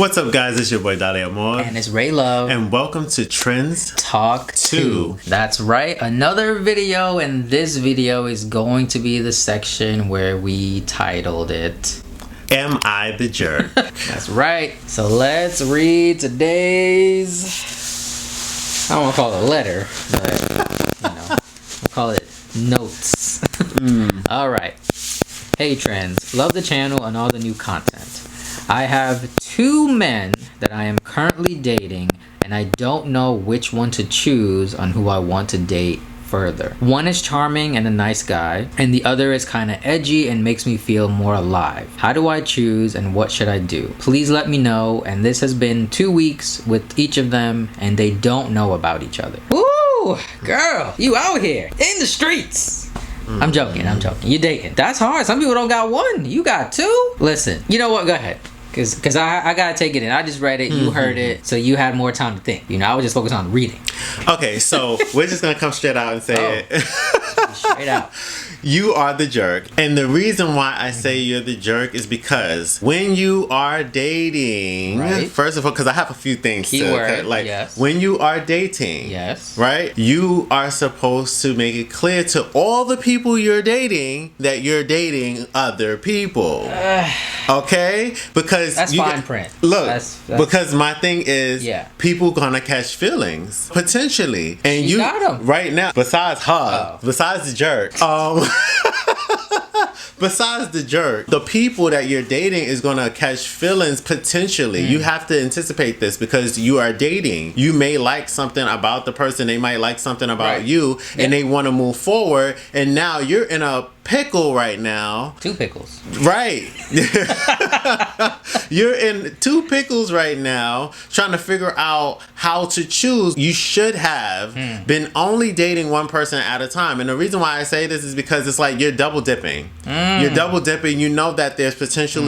What's up, guys? It's your boy Dale Amor. And it's Ray Love. And welcome to Trends Talk 2. That's right. Another video, and this video is going to be the section where we titled it, Am I the Jerk? That's right. So let's read today's, I don't want to call it a letter, but we'll call it notes. All right. Hey Trends, love the channel and all the new content. I have 2 men that I am currently dating, and I don't know which one to choose on who I want to date further. One is charming and a nice guy, and the other is kind of edgy and makes me feel more alive. How do I choose and what should I do? Please let me know. And this has been 2 weeks with each of them, and they don't know about each other. Woo! Girl, you out here in the streets. I'm joking. You dating. That's hard. Some people don't got 1. You got 2? Listen, you know what? Go ahead. Cause I gotta take it in. I just read it, you heard it, so you had more time to think. I was just focused on reading. Okay, so we're just gonna come straight out and say it. Straight out. You are the jerk. And the reason why I say you're the jerk is because when you are dating, right. First of all, because I have a few things Keyword, like yes. When you are dating, yes, right, you are supposed to make it clear to all the people you're dating that you're dating other people. Okay? Because that's fine print. Look, that's because my thing is, people gonna catch feelings potentially, and you got 'em. Right now. Besides her, besides the jerk, besides the jerk, the people that you're dating is gonna catch feelings potentially. You have to anticipate this because you are dating. You may like something about the person, they might like something about you, and they want to move forward. And now you're in a pickle right now. 2 pickles. Right. You're in 2 pickles right now, trying to figure out how to choose. You should have been only dating one person at a time. And the reason why I say this is because it's like you're double dipping. You're double dipping. You know that there's potential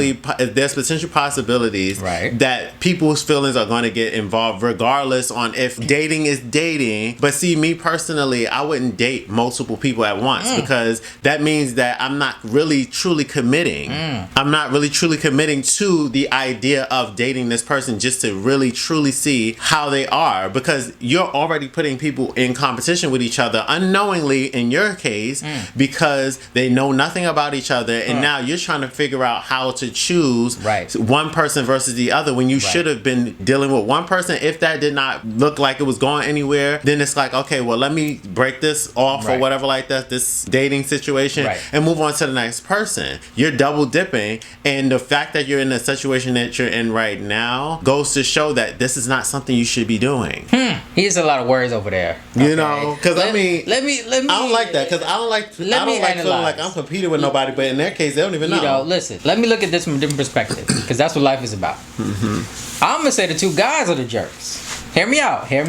possibilities that people's feelings are going to get involved regardless on if dating is dating. But see, me personally, I wouldn't date multiple people at once because that means that I'm not really truly committing. I'm not really truly committing to the idea of dating this person just to really truly see how they are, because you're already putting people in competition with each other unknowingly in your case because they know nothing about each other, and now you're trying to figure out how to choose one person versus the other when you should have been dealing with one person. If that did not look like it was going anywhere, then it's like, okay, well, let me break this off or whatever like that, this dating situation, and move on to the next person. You're double dipping, and the fact that you're in the situation that you're in right now goes to show that this is not something you should be doing. He has a lot of words over there. You know, because I mean, let me. I don't like that, because I don't like feeling like I'm competing with nobody, but in their case, they don't even know. Listen, let me look at this from a different perspective, because that's what life is about. I'm gonna say the 2 guys are the jerks. Hear me out here.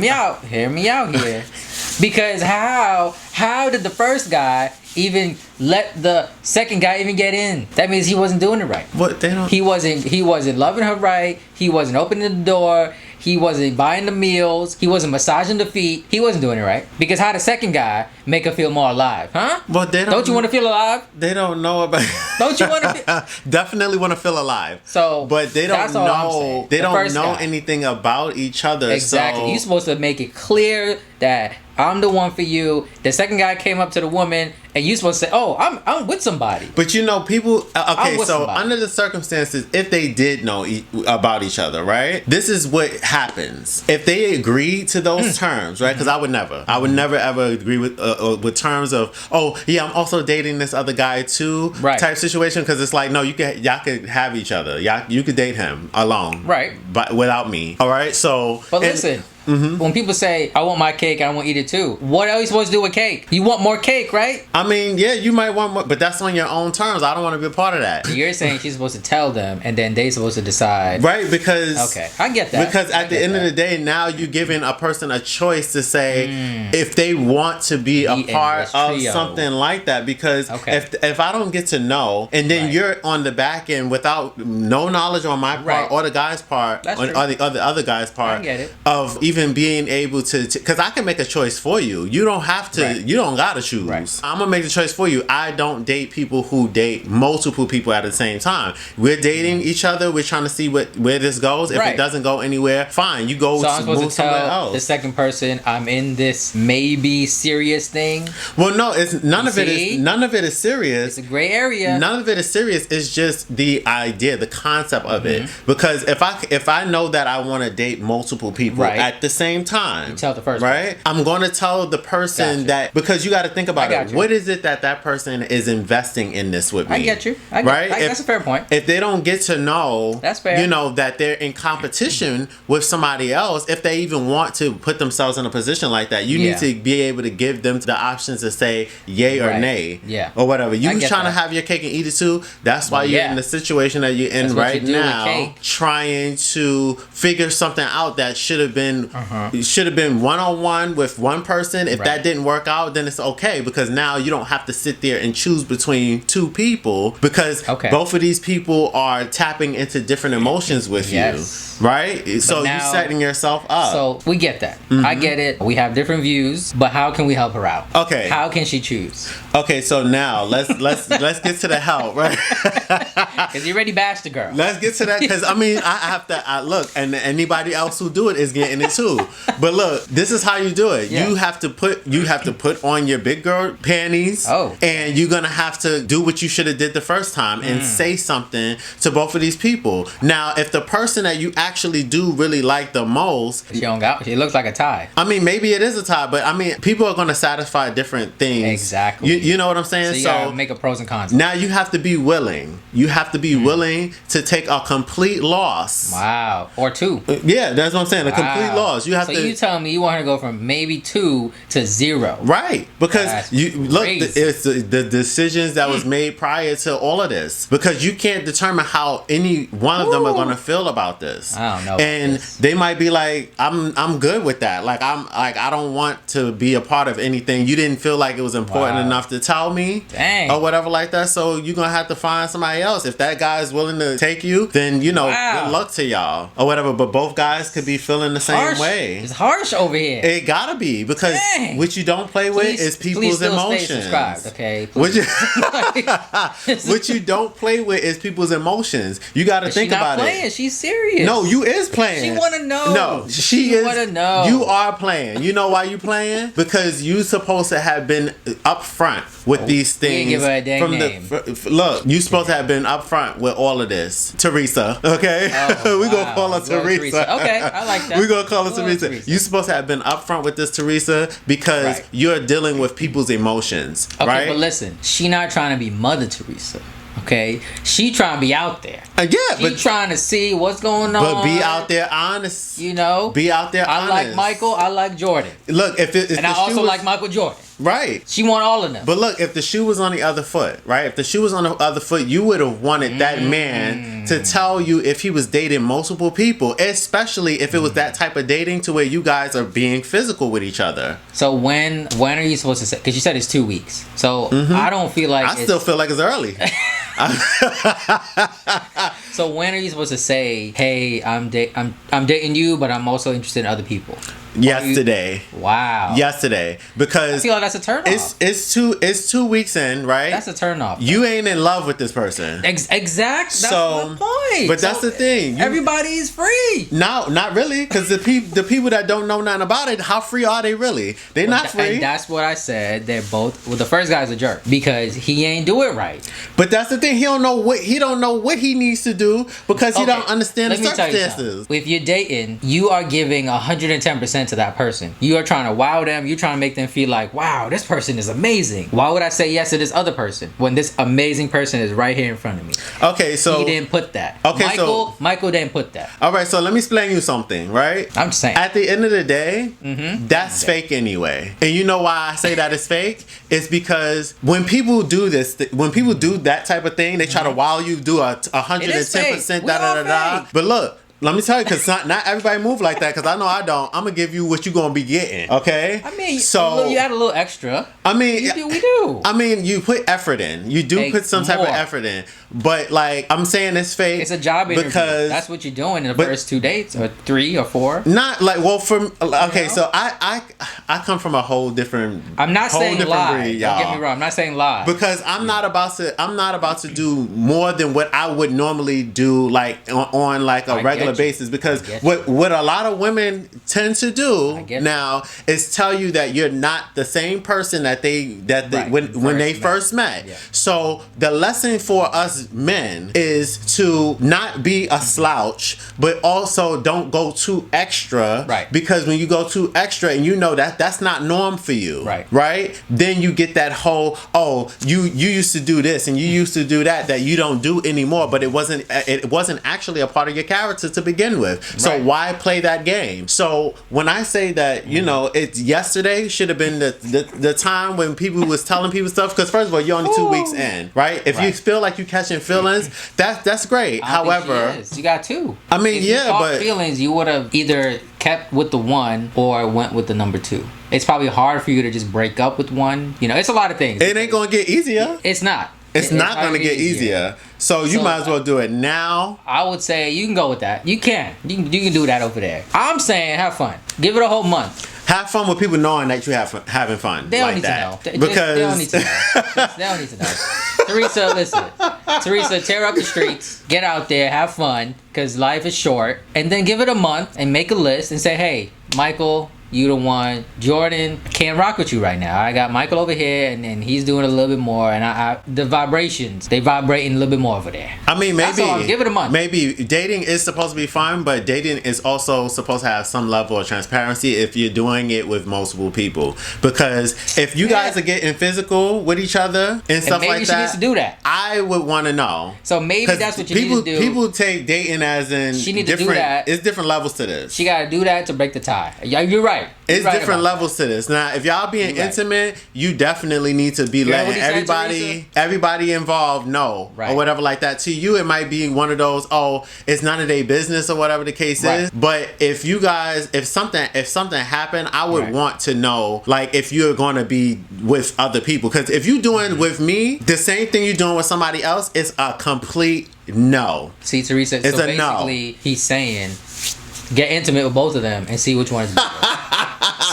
Because how did the first guy even let the second guy even get in? That means he wasn't doing it right. What they don't? He wasn't loving her right. He wasn't opening the door. He wasn't buying the meals. He wasn't massaging the feet. He wasn't doing it right. Because how the second guy make her feel more alive, huh? Well, don't you want to feel alive? They don't know about. Don't you want to feel? Definitely want to feel alive. So, but they don't know. They don't know anything about each other. Exactly. So. You're supposed to make it clear that I'm the one for you. The second guy came up to the woman, and you supposed to say, "Oh, I'm with somebody." But people. Okay, so somebody. Under the circumstances, if they did know about each other, right? This is what happens if they agree to those terms, right? Because I would never ever agree with terms of, oh yeah, I'm also dating this other guy too, type situation. Because it's like, no, y'all could have each other. You could date him alone, but without me. All right, so. But listen. When people say, I want my cake, I want to eat it too, what are you supposed to do with cake? You want more cake, right? I mean, yeah, you might want more, but that's on your own terms. I don't want to be a part of that. You're saying she's supposed to tell them, and then they're supposed to decide. Right, because... Okay, I get that. Because at the end of the day, now you're giving a person a choice to say if they want to be a part of something like that. Because if I don't get to know, and then you're on the back end without no knowledge on my part or the guy's part, or the other guy's part, I get it. of even even being able to, because I can make a choice for you. You don't have to. Right. You don't gotta choose. Right. I'm gonna make the choice for you. I don't date people who date multiple people at the same time. We're dating each other. We're trying to see where this goes. If it doesn't go anywhere, fine. You go. So I'm supposed move to somewhere tell else. the second person I'm in this maybe serious thing. Well, no, it's none of it is serious. It's a gray area. None of it is serious. It's just the idea, the concept of it. Because if I know that I want to date multiple people at the same time, you tell the first right? I'm going to tell the person that, because you got to think about it. What is it that person is investing in this with me? I get you. That's a fair point. If they don't get to know, that's fair. You know, that they're in competition with somebody else, if they even want to put themselves in a position like that, you need to be able to give them the options to say yay or nay, or whatever. You trying to have your cake and eat it too. That's why you're in the situation that you're in right now, trying to figure something out that should have been one-on-one with one person. If that didn't work out, then it's okay, because now you don't have to sit there and choose between two people, because both of these people are tapping into different emotions with you, right? But so you're setting yourself up. So we get that. I get it. We have different views, but how can we help her out? Okay. How can she choose? Okay, so now let's get to the help, right? Because you already bashed the girl. Let's get to that, because I mean, I have to look, and anybody else who do it is getting it too. But look, this is how you do it. You have to put on your big girl panties. And you're gonna have to do what you should have did the first time and say something to both of these people. Now, if the person that you actually do really like the most, she looks like a tie. I mean, maybe it is a tie, but I mean, people are gonna satisfy different things. Exactly. You know what I'm saying? So you gotta make a pros and cons. Now you have to be willing. You have to be willing to take a complete loss. Wow. Or two. Yeah, that's what I'm saying. A complete loss. You have to. So you tell me you want her to go from maybe 2 to 0. Right. Because it's the decisions that was made prior to all of this. Because you can't determine how any one of them are gonna feel about this. I don't know. And they might be like, I'm good with that. Like I don't want to be a part of anything. You didn't feel like it was important enough to tell me. Dang. Or whatever like that. So you're gonna have to find somebody else. If that guy is willing to take you, then good luck to y'all. Or whatever. But both guys could be feeling the same way. It's harsh over here. It gotta be, because what you don't play with is people's emotions. Stay subscribed, okay? What you don't play with is people's emotions. You gotta think about it. She's serious. No, you is playing. She wanna know. No, she is. Wanna know. You are playing. You know why you playing? Because you supposed to have been upfront with these things. Give her a dang name. Look, you supposed to have been upfront with all of this. Teresa, okay? We gonna call her Teresa. Okay, I like that. We gonna call her Teresa. You supposed to have been upfront with this, Teresa, because you're dealing with people's emotions, right? But listen, she not trying to be Mother Teresa. Okay, she trying to be out there. She trying to see what's going on. But be out there honest. You know, be out there honest. I like Michael. I like Jordan. Look, if I also like Michael Jordan. Right. She want all of them. But look, if the shoe was on the other foot, right? If the shoe was on the other foot, you would have wanted that man to tell you if he was dating multiple people, especially if it was that type of dating to where you guys are being physical with each other. So when are you supposed to say? Because you said it's 2 weeks. So I don't feel like I still feel like it's early. So when are you supposed to say, "Hey, I'm dating you, but I'm also interested in other people"? Yesterday. Wow. Yesterday, because I feel like that's a turnoff. It's 2 weeks in, right? That's a turnoff. You ain't in love with this person. Exact. That's my point. But that's the thing. Everybody's free. No, not really, because the people that don't know nothing about it, how free are they really? They're not free. And that's what I said. They're both. Well, the first guy's a jerk because he ain't do it right. But that's the thing. He don't know what he needs to do because he don't understand the circumstances. If you're dating, you are giving 110% to that person. You are trying to wow them. You're trying to make them feel like, wow, this person is amazing. Why would I say yes to this other person when this amazing person is right here in front of me? Okay, so he didn't put that. Okay, Michael didn't put that. All right, so let me explain you something, right? I'm just saying. At the end of the day, that's fake anyway. And you know why I say that it's fake? It's because when people do this, when people do that type of thing, they try to wow you, do 110% da da da da. But look, Let me tell you, because not everybody move like that. Because I know I don't. I'm gonna give you what you gonna be getting. Okay. I mean, so you add a little extra. I mean, we do. I mean, you put effort in. You do Like, put some type of more. effort in. But like I'm saying, it's fake. It's a job interview. Because that's what you're doing in the first 2 dates, or 3 or 4. Not like from okay. You know? So I come from a whole different. I'm not saying lie. Breed, Don't y'all. get me wrong. I'm not saying lie. Because I'm not about to do more than what I would normally do, like on like a regular basis. Because what a lot of women tend to do now is tell you that you're not the same person that when they first met. Yeah. So the lesson for us men is to not be a slouch, but also don't go too extra. Right. Because when you go too extra and you know that's not norm for you. Right. Right. Then you get that whole you used to do this and you used to do that you don't do anymore, but it wasn't actually a part of your character to begin with. So Right. why play that game? So when I say that, you know, it's yesterday should have been the time when people was telling people stuff, because first of all, you're only 2 weeks in, right? If you feel like you catching feelings, that's great. However, you got 2. I mean, if you caught but feelings, you would have either kept with the 1 or went with the number 2. It's probably hard for you to just break up with 1. You know, it's a lot of things. It ain't gonna get easier. It's not. It's not going to get easier. So you might as well do it now. I would say you can go with that. You can do that over there. I'm saying have fun. Give it a whole month. Have fun with people knowing that you're having fun. They don't like need that. to know. Because they don't need to know. They don't need to know. Teresa, listen. Teresa, tear up the streets. Get out there. Have fun. Because life is short. And then give it a month and make a list and say, hey, Michael, you the one. Jordan, I can't rock with you right now. I got Michael over here, and then he's doing a little bit more, and the vibrations, they vibrating a little bit more over there. I mean, maybe give it a month. Maybe dating is supposed to be fun, but dating is also supposed to have some level of transparency if you're doing it with multiple people. Because if you guys are getting physical with each other and stuff maybe like she that, needs to do that. I would want to know. So maybe that's what you need to do. People take dating as in she need to different. do that. It's different levels to this. She got to do that to break the tie. Yeah, you're right. It's right different levels to this. Now, if y'all being intimate, you definitely need to be letting everybody involved know or whatever like that. To you, it might be one of those, it's none of their business or whatever the case is. But if you guys, if something happened, I would want to know, like, if you're going to be with other people. Because if you're doing with me, the same thing you're doing with somebody else, it's a complete no. See, Teresa, it's so a basically no. He's saying, get intimate with both of them and see which one is better.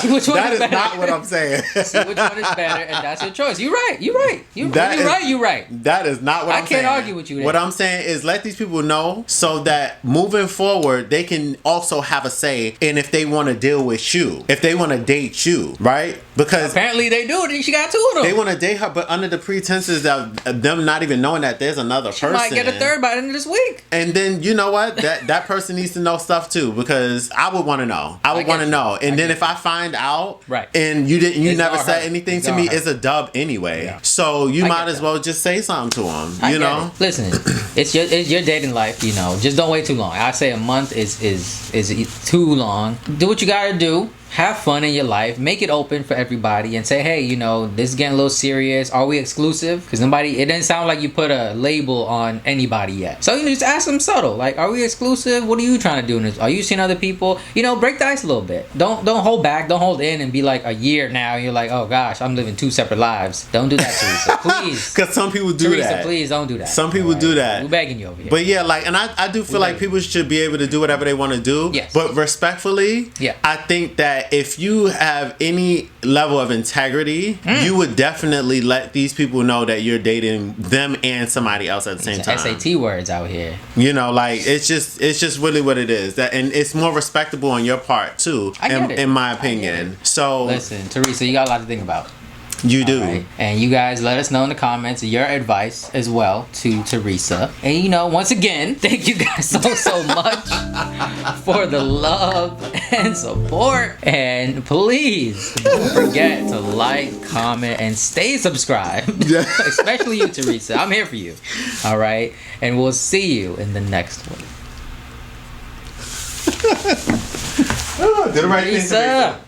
See which one that is better. not what I'm saying. See which one is better, and that's your choice. You're right. You're right. You're right. That is not what I'm saying. I can't argue with you there. What I'm saying is let these people know so that moving forward, they can also have a say in if they want to deal with you, if they want to date you, right? Because apparently they do. She got 2 of them. They want to date her, but under the pretenses of them not even knowing that there's another person. She might get a third by the end of this week. And then you know what? That person needs to know stuff too, because I would want to know. I would want to know. And then if I find out, and you never said anything to me, it's a dub anyway. Yeah. So you might as well just say something to him. You know? Listen, it's your dating life. You know, just don't wait too long. I say a month is too long. Do what you gotta do. Have fun in your life. Make it open for everybody and say, hey, you know, this is getting a little serious. Are we exclusive? Because it didn't sound like you put a label on anybody yet. So you just ask them subtle, like, are we exclusive? What are you trying to do in this? Are you seeing other people? You know, break the ice a little bit. Don't hold back. Don't hold in and be like a year now. And you're like, oh gosh, I'm living 2 separate lives. Don't do that, Teresa. Please. Because some people do that. Teresa, please don't do that. Some people do that. We're begging you over here. But yeah, like, and I do feel like people should be able to do whatever they want to do. Yes. But respectfully, I think that if you have any level of integrity, you would definitely let these people know that you're dating them and somebody else at the same time. SAT words out here. You know, like, it's just really what it is. And it's more respectable on your part too, in my opinion. So listen, Teresa, you got a lot to think about. You do. Right? And you guys let us know in the comments your advice as well to Teresa. And you know, once again, thank you guys so much for the love and support. And please don't forget to like, comment, and stay subscribed. Especially you, Teresa. I'm here for you. All right? And we'll see you in the next one. Did the right thing, Teresa.